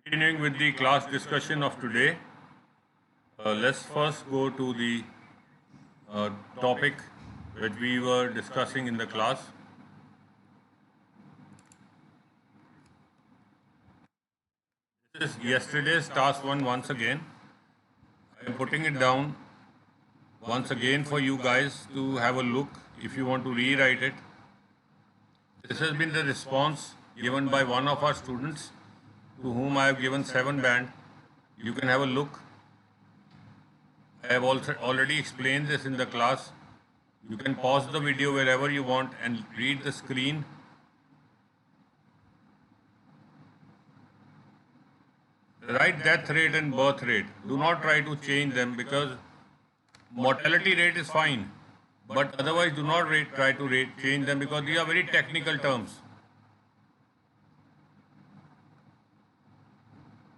Continuing with the class discussion of today, let's first go to the topic which we were discussing in the class. This is yesterday's task 1 once again. I am putting it down once again for you guys to have a look if you want to rewrite it. This has been the response given by one of our students to whom I have given 7 band. You can have a look. I have also already explained this in the class. You can pause the video wherever you want and read the screen. Write death rate and birth rate. Do not try to change them because mortality rate is fine. But otherwise do not try to change them because these are very technical terms.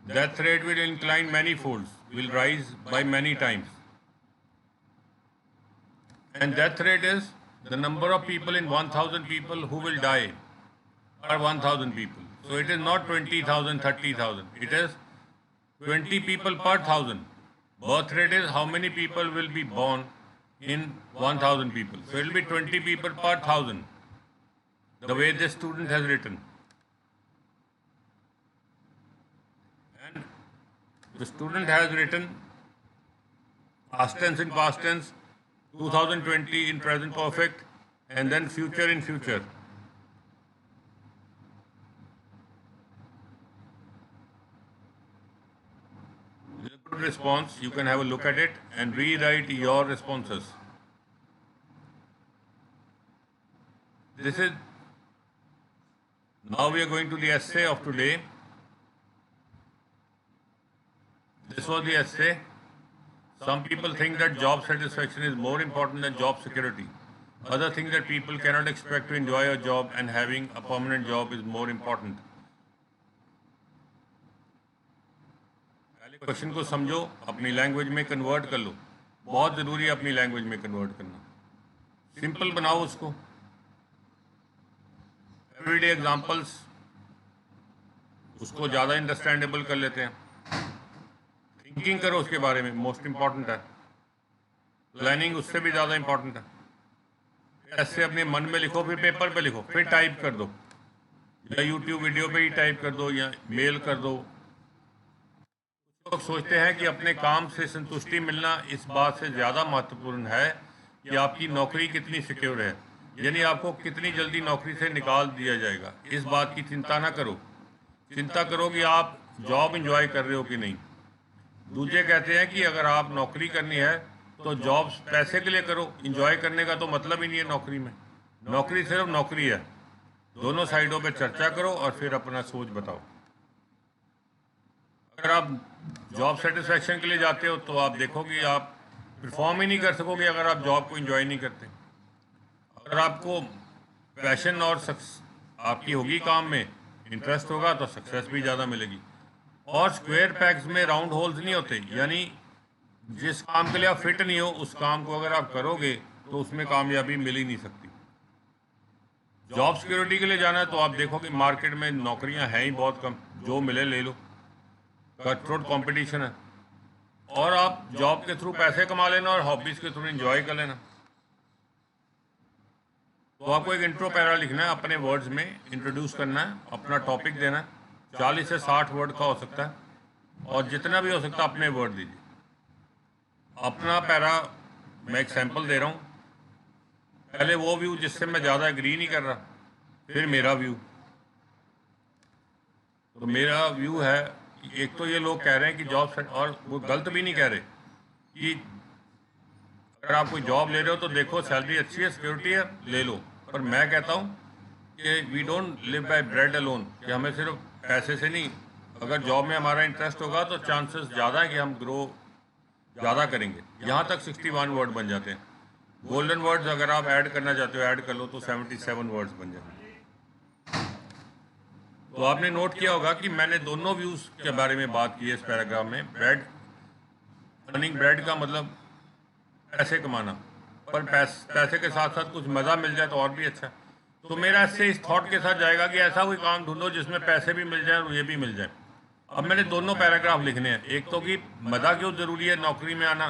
Death rate will incline many folds, will rise by many times. And death rate is the number of people in 1,000 people who will die, or 1,000 people. So it is not 20,000, 30,000. It is 20 people per 1,000. Birth rate is how many people will be born in 1,000 people. So it will be 20 people per 1,000, the way this student has written. And the student has written past tense in past tense, 2020 in present perfect, and then future in future. This is a good response. You can have a look at it and rewrite your responses. Now we are going to the essay of today. This was the essay. Some people think that job satisfaction is more important than job security. Others think that people cannot expect to enjoy a job and having a permanent job is more important. पहले question को समझो, अपनी language में convert कर लो. बहुत ज़रूरी है अपनी लैंग्वेज में कन्वर्ट करना. सिंपल बनाओ उसको. एवरीडे एग्जांपल्स उसको ज़्यादा अंडरस्टैंडेबल कर लेते हैं. थिंकिंग करो उसके बारे में, मोस्ट इंपॉर्टेंट है. प्लानिंग उससे भी ज़्यादा इंपॉर्टेंट है. ऐसे अपने मन में लिखो, फिर पेपर पे लिखो, फिर टाइप कर दो, या यूट्यूब वीडियो पे ही टाइप कर दो, या मेल कर दो. लोग सोचते हैं कि अपने काम से संतुष्टि मिलना इस बात से ज़्यादा महत्वपूर्ण है कि आपकी नौकरी कितनी सिक्योर है, यानी आपको कितनी जल्दी नौकरी से निकाल दिया जाएगा. इस बात की चिंता ना करो. चिंता करो कि आप जॉब इंजॉय कर रहे हो कि नहीं. दूसरे कहते हैं कि अगर आप नौकरी करनी है तो जॉब पैसे के लिए करो, इंजॉय करने का तो मतलब ही नहीं है नौकरी में. नौकरी सिर्फ नौकरी है. दोनों साइडों पे चर्चा करो और फिर अपना सोच बताओ. अगर आप जॉब सेटिस्फैक्शन के लिए जाते हो तो आप देखो कि आप परफॉर्म ही नहीं कर सकोगे अगर आप जॉब को इंजॉय नहीं करते. अगर आपको पैशन और आपकी होगी काम में, इंटरेस्ट होगा तो सक्सेस भी ज़्यादा मिलेगी. और स्क्वायर पैग्स में राउंड होल्स नहीं होते, यानी जिस काम के लिए आप फिट नहीं हो उस काम को अगर आप करोगे तो उसमें कामयाबी मिल ही नहीं सकती. जॉब सिक्योरिटी के लिए जाना है तो आप देखो कि मार्केट में नौकरियां हैं ही बहुत कम, जो मिले ले लो. कट थ्रोट कॉम्पिटिशन है. और आप जॉब के थ्रू पैसे कमा लेना और हॉबीज़ के थ्रू एंजॉय कर लेना. तो आपको एक इंट्रो पैरा लिखना है, अपने वर्ड्स में इंट्रोड्यूस करना है, अपना टॉपिक देना है. 40 से 60 वर्ड का हो सकता है, और जितना भी हो सकता है अपने वर्ड दीजिए. अपना पैरा मैं एक सैंपल दे रहा हूँ. पहले वो व्यू जिससे मैं ज़्यादा एग्री नहीं कर रहा, फिर मेरा व्यू. तो मेरा व्यू है, एक तो ये लोग कह रहे हैं कि जॉब सेट, और वो गलत भी नहीं कह रहे कि अगर आप कोई जॉब ले रहे हो तो देखो सैलरी अच्छी है, सिक्योरिटी है, ले लो. पर मैं कहता हूँ कि we don't live by bread alone, कि हमें सिर्फ पैसे से नहीं, अगर जॉब में हमारा इंटरेस्ट होगा तो चांसेस ज़्यादा है कि हम ग्रो ज़्यादा करेंगे. यहाँ तक 61 वर्ड बन जाते हैं. गोल्डन वर्ड्स अगर आप ऐड करना चाहते हो ऐड कर लो तो 77 वर्ड्स बन जाते हैं. तो आपने नोट किया होगा कि मैंने दोनों व्यूज़ के बारे में बात की है इस पैराग्राफ में. ब्रेड, अर्निंग ब्रेड का मतलब पैसे कमाना, पर पैसे के साथ साथ कुछ मज़ा मिल जाए तो और भी अच्छा. तो मेरा इससे इस थॉट के साथ जाएगा कि ऐसा कोई काम ढूंढो जिसमें पैसे भी मिल जाए और ये भी मिल जाए. अब मैंने दोनों पैराग्राफ लिखने हैं। एक तो कि मज़ा क्यों ज़रूरी है नौकरी में आना,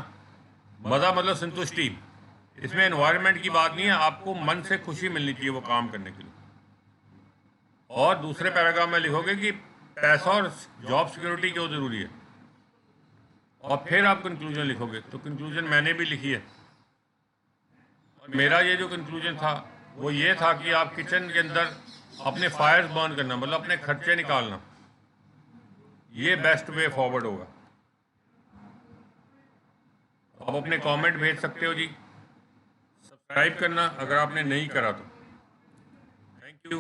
मज़ा मतलब संतुष्टि, इसमें एनवायरनमेंट की बात नहीं है, आपको मन से खुशी मिलनी चाहिए वो काम करने के लिए। और दूसरे पैराग्राफ में लिखोगे कि पैसा और जॉब सिक्योरिटी क्यों ज़रूरी है, और फिर आप कंक्लूजन लिखोगे। तो कंक्लूजन मैंने भी लिखी है। और मेरा ये जो कंक्लूजन था वो ये था कि आप किचन के अंदर अपने फायर्स बर्न करना, मतलब अपने खर्चे निकालना, ये बेस्ट वे फॉरवर्ड होगा। आप अपने कमेंट भेज सकते हो जी। सब्सक्राइब करना अगर आपने नहीं करा तो। Thank you.